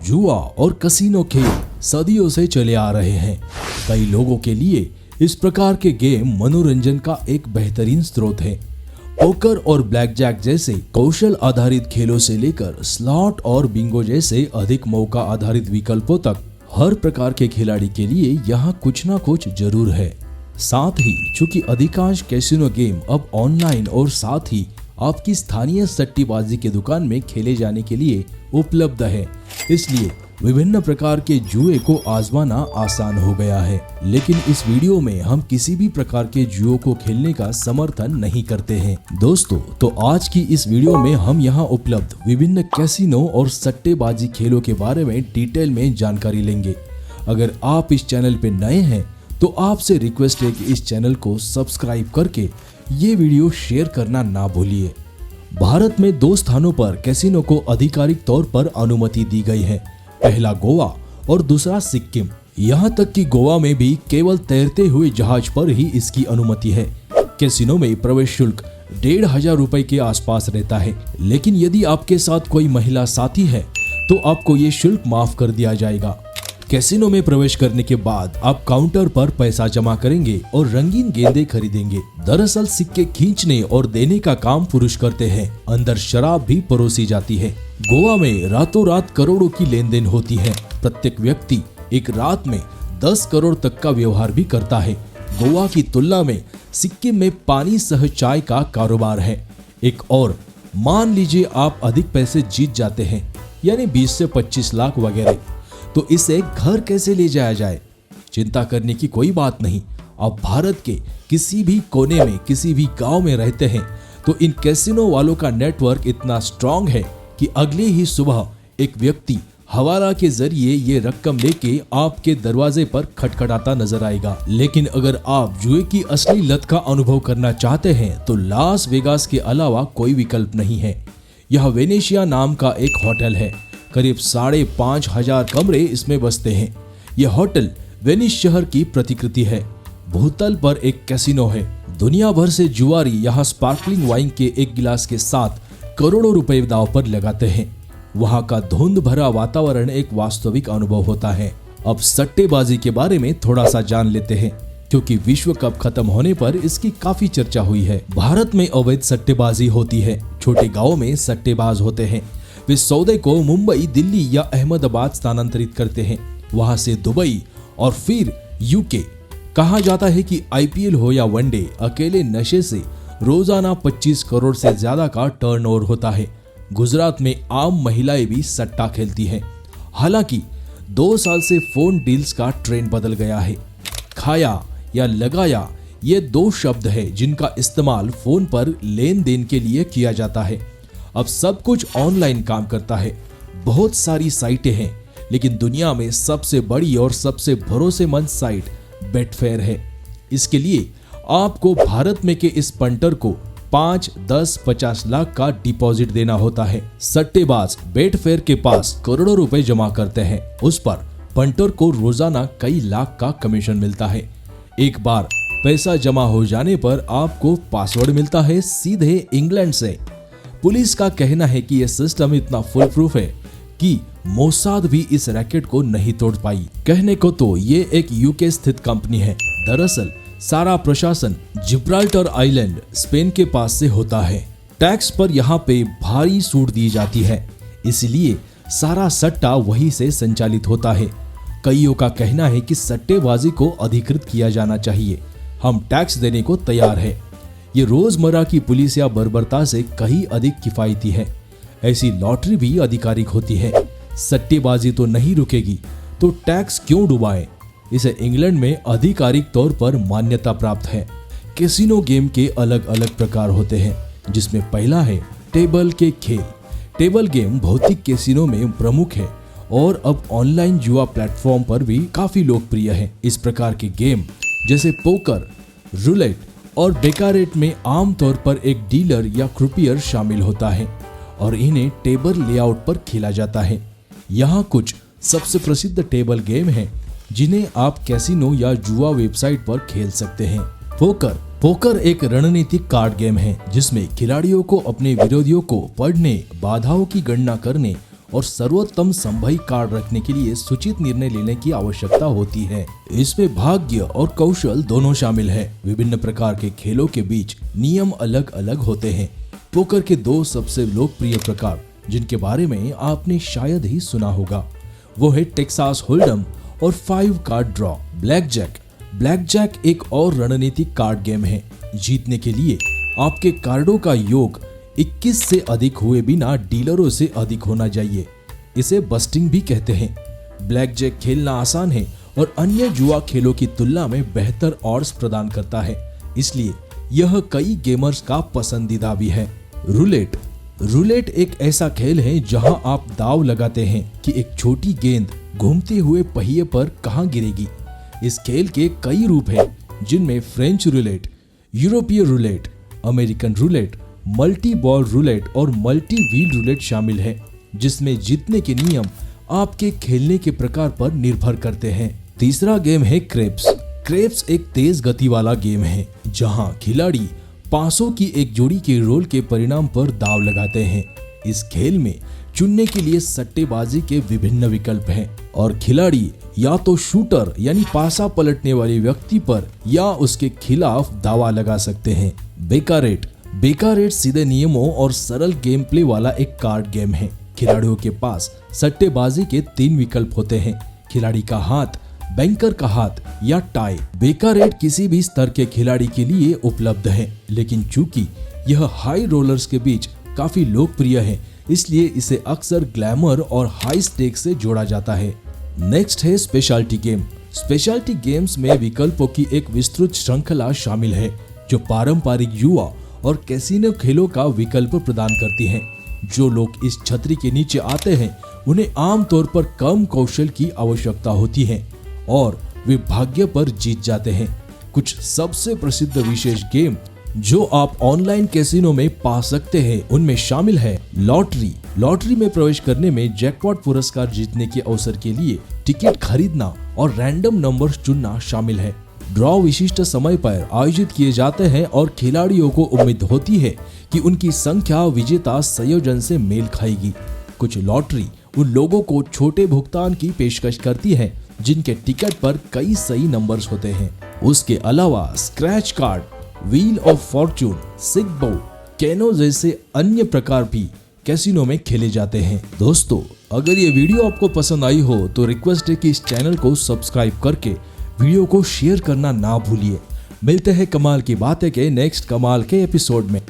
जुआ और कसिनो खेल सदियों से चले आ रहे हैं। कई लोगों के लिए इस प्रकार के गेम मनोरंजन का एक बेहतरीन स्रोत है। पोकर और ब्लैक जैक जैसे कौशल आधारित खेलों से लेकर स्लॉट और बिंगो जैसे अधिक मौका आधारित विकल्पों तक हर प्रकार के खिलाड़ी के लिए यहाँ कुछ ना कुछ जरूर है। साथ ही चूंकि अधिकांश कैसीनो गेम अब ऑनलाइन और साथ ही आपकी स्थानीय सट्टेबाजी के दुकान में खेले जाने के लिए उपलब्ध है, इसलिए विभिन्न प्रकार के जुए को आजमाना आसान हो गया है। लेकिन इस वीडियो में हम किसी भी प्रकार के जुए को खेलने का समर्थन नहीं करते हैं। दोस्तों, तो आज की इस वीडियो में हम यहाँ उपलब्ध विभिन्न कैसीनो और सट्टेबाजी खेलों के बारे में डिटेल में जानकारी लेंगे। अगर आप इस चैनल पे नए हैं तो आपसे रिक्वेस्ट है कि इस चैनल को सब्सक्राइब करके ये वीडियो शेयर करना ना भूलिए। भारत में 2 स्थानों पर कैसीनो को आधिकारिक तौर पर अनुमति दी गई है। पहला गोवा और दूसरा सिक्किम। यहाँ तक कि गोवा में भी केवल तैरते हुए जहाज पर ही इसकी अनुमति है। कैसीनो में प्रवेश शुल्क 1500 रुपए के आसपास रहता है, लेकिन यदि आपके साथ कोई महिला साथी है तो आपको ये शुल्क माफ कर दिया जाएगा। कैसीनो में प्रवेश करने के बाद आप काउंटर पर पैसा जमा करेंगे और रंगीन गेंदें खरीदेंगे। दरअसल सिक्के खींचने और देने का काम पुरुष करते हैं। अंदर शराब भी परोसी जाती है। गोवा में रातों रात करोड़ों की लेन देन होती है। प्रत्येक व्यक्ति एक रात में 10 करोड़ तक का व्यवहार भी करता है। गोवा की तुलना में सिक्किम में पानी सह चाय का कारोबार है। एक और मान लीजिए आप अधिक पैसे जीत जाते हैं, यानी 20 से 25 लाख वगैरह, तो इसे घर कैसे ले जाया जाए? चिंता करने की कोई बात नहीं। आप भारत के किसी भी कोने में किसी भी गांव में रहते हैं तो इन कैसीनो वालों का नेटवर्क इतना स्ट्रांग है कि अगले ही सुबह एक व्यक्ति हवाला के जरिए ये रकम लेके आपके दरवाजे पर खटखटाता नजर आएगा। लेकिन अगर आप जुए की असली लत का अनुभव करना चाहते हैं तो लास वेगास के अलावा कोई विकल्प नहीं है। यह वेनेशिया नाम का एक होटल है। करीब 5,500 कमरे इसमें बसते हैं। यह होटल वेनिस शहर की प्रतिकृति है। भूतल पर एक कैसीनो है। दुनिया भर से जुआरी यहाँ स्पार्कलिंग वाइन के एक गिलास के साथ करोड़ों रुपए दांव पर लगाते हैं। वहाँ का धुंध भरा वातावरण एक वास्तविक अनुभव होता है। अब सट्टेबाजी के बारे में थोड़ा सा जान लेते हैं, क्योंकि विश्व कप खत्म होने पर इसकी काफी चर्चा हुई है। भारत में अवैध सट्टेबाजी होती है। छोटे गाँव में सट्टेबाज होते हैं। वे सौदे को मुंबई, दिल्ली या अहमदाबाद स्थानांतरित करते हैं, वहां से दुबई और फिर यूके। कहा जाता है कि आईपीएल हो या वनडे, अकेले नशे से रोजाना 25 करोड़ से ज्यादा का टर्नओवर होता है। गुजरात में आम महिलाएं भी सट्टा खेलती हैं। हालांकि 2 साल से फोन डील्स का ट्रेंड बदल गया है। खाया या लगाया, ये 2 शब्द है जिनका इस्तेमाल फोन पर लेन देन के लिए किया जाता है। अब सब कुछ ऑनलाइन काम करता है। बहुत सारी साइटें हैं, लेकिन दुनिया में सबसे बड़ी और सबसे भरोसेमंद साइट बेटफेयर है। इसके लिए आपको भारत में के इस पंटर को 5, 10, 50 लाख का डिपॉजिट देना होता है। सट्टेबाज बेटफेयर के पास करोड़ों रुपए जमा करते हैं। उस पर पंटर को रोजाना कई लाख का कमीशन मिलता है। एक बार पैसा जमा हो जाने पर आपको पासवर्ड मिलता है सीधे इंग्लैंड से। पुलिस का कहना है कि यह सिस्टम इतना फुल प्रूफ है कि मोसाद भी इस रैकेट को नहीं तोड़ पाई। कहने को तो ये एक यूके स्थित कंपनी है। दरअसल सारा प्रशासन जिब्राल्टर आइलैंड स्पेन के पास से होता है। टैक्स पर यहाँ पे भारी छूट दी जाती है, इसलिए सारा सट्टा वहीं से संचालित होता है। कईयों का कहना है कि सट्टेबाजी को अधिकृत किया जाना चाहिए। हम टैक्स देने को तैयार है। ये रोजमर्रा की पुलिस या बर्बरता से कहीं अधिक किफायती है। ऐसी लॉटरी भी आधिकारिक होती है। सट्टेबाजी तो नहीं रुकेगी तो टैक्स क्यों डुबाएं? इसे इंग्लैंड में आधिकारिक तौर पर मान्यता प्राप्त है। कैसीनो गेम के अलग अलग प्रकार होते हैं, जिसमें पहला है टेबल के खेल। टेबल गेम भौतिक कैसीनो में प्रमुख है और अब ऑनलाइन जुआ प्लेटफॉर्म पर भी काफी लोकप्रिय है। इस प्रकार के गेम जैसे पोकर, रूलेट और डेकारेट में आमतौर पर एक डीलर या क्रूपियर शामिल होता है और इन्हें टेबल लेआउट पर खेला जाता है। यहाँ कुछ सबसे प्रसिद्ध टेबल गेम हैं जिन्हें आप कैसीनो या जुआ वेबसाइट पर खेल सकते हैं। पोकर एक रणनीतिक कार्ड गेम है जिसमें खिलाड़ियों को अपने विरोधियों को पढ़ने, बाधाओं की गणना करने और सर्वोत्तम संभवी कार्ड रखने के लिए सूचित निर्णय लेने की आवश्यकता होती है। इसमें भाग्य और कौशल दोनों शामिल है। विभिन्न प्रकार के खेलों के बीच नियम अलग अलग होते हैं। पोकर के दो सबसे लोकप्रिय प्रकार जिनके बारे में आपने शायद ही सुना होगा वो है टेक्सास होल्डम और 5 कार्ड ड्रॉ। ब्लैकजैक एक और रणनीतिक कार्ड गेम है। जीतने के लिए आपके कार्डों का योग 21 से अधिक हुए बिना डीलरों से अधिक होना चाहिए। इसे बस्टिंग भी कहते हैं। ब्लैकजैक खेलना आसान है और अन्य जुआ खेलों की तुलना में बेहतर ऑड्स प्रदान करता है, इसलिए यह कई गेमर्स का पसंदीदा भी है। रूलेट एक ऐसा खेल है जहां आप दाव लगाते हैं कि एक छोटी गेंद घूमते हुए पहिए पर कहां गिरेगी। इस खेल के कई रूप हैं, जिनमें फ्रेंच रूलेट, यूरोपीय roulette, American roulette, multi ball roulette और मल्टी व्हील रूलेट शामिल है, जिसमें जीतने के नियम आपके खेलने के प्रकार पर निर्भर करते हैं। तीसरा गेम है क्रेप्स एक तेज गति वाला गेम है जहां खिलाड़ी पासों की एक जोड़ी के रोल के परिणाम पर दाव लगाते हैं। इस खेल में चुनने के लिए सट्टेबाजी के विभिन्न विकल्प हैं और खिलाड़ी या तो शूटर यानी पासा पलटने वाले व्यक्ति पर या उसके खिलाफ दावा लगा सकते हैं। बेकारेट सीधे नियमों और सरल गेम प्ले वाला एक कार्ड गेम है। खिलाड़ियों के पास सट्टेबाजी के 3 विकल्प होते हैं, खिलाड़ी का हाथ, बैंकर का हाथ या टाई। बेकारेट किसी भी स्तर के खिलाड़ी के लिए उपलब्ध है, लेकिन चूंकि यह हाई रोलर्स के बीच काफी लोकप्रिय है, इसलिए इसे अक्सर ग्लैमर और हाई स्टेक से जोड़ा जाता है। नेक्स्ट है स्पेशलिटी गेम्स में विकल्पों की एक विस्तृत श्रृंखला शामिल है जो पारंपरिक जुआ और कैसीनो खेलों का विकल्प प्रदान करती हैं। जो लोग इस छतरी के नीचे आते हैं उन्हें आमतौर पर कम कौशल की आवश्यकता होती है और वे भाग्य पर जीत जाते हैं। कुछ सबसे प्रसिद्ध विशेष गेम जो आप ऑनलाइन कैसीनो में पा सकते हैं उनमें शामिल है लॉटरी में प्रवेश करने में जैकपॉट पुरस्कार जीतने के अवसर के लिए टिकट खरीदना और रैंडम नंबर्स चुनना शामिल है। ड्रॉ विशिष्ट समय पर आयोजित किए जाते हैं और खिलाड़ियों को उम्मीद होती है कि उनकी संख्या विजेता संयोजन से मेल खाएगी। कुछ लॉटरी उन लोगों को छोटे भुगतान की पेशकश करती है जिनके टिकट पर कई सही नंबर्स होते हैं। उसके अलावा scratch card, wheel of fortune, sic bo, keno जैसे अन्य प्रकार भी कैसीनो में खेले जाते हैं। दोस्तों, अगर ये वीडियो आपको पसंद आई हो तो रिक्वेस्ट है कि इस चैनल को सब्सक्राइब करके वीडियो को शेयर करना ना भूलिए। मिलते हैं कमाल की बातें के नेक्स्ट कमाल के एपिसोड में।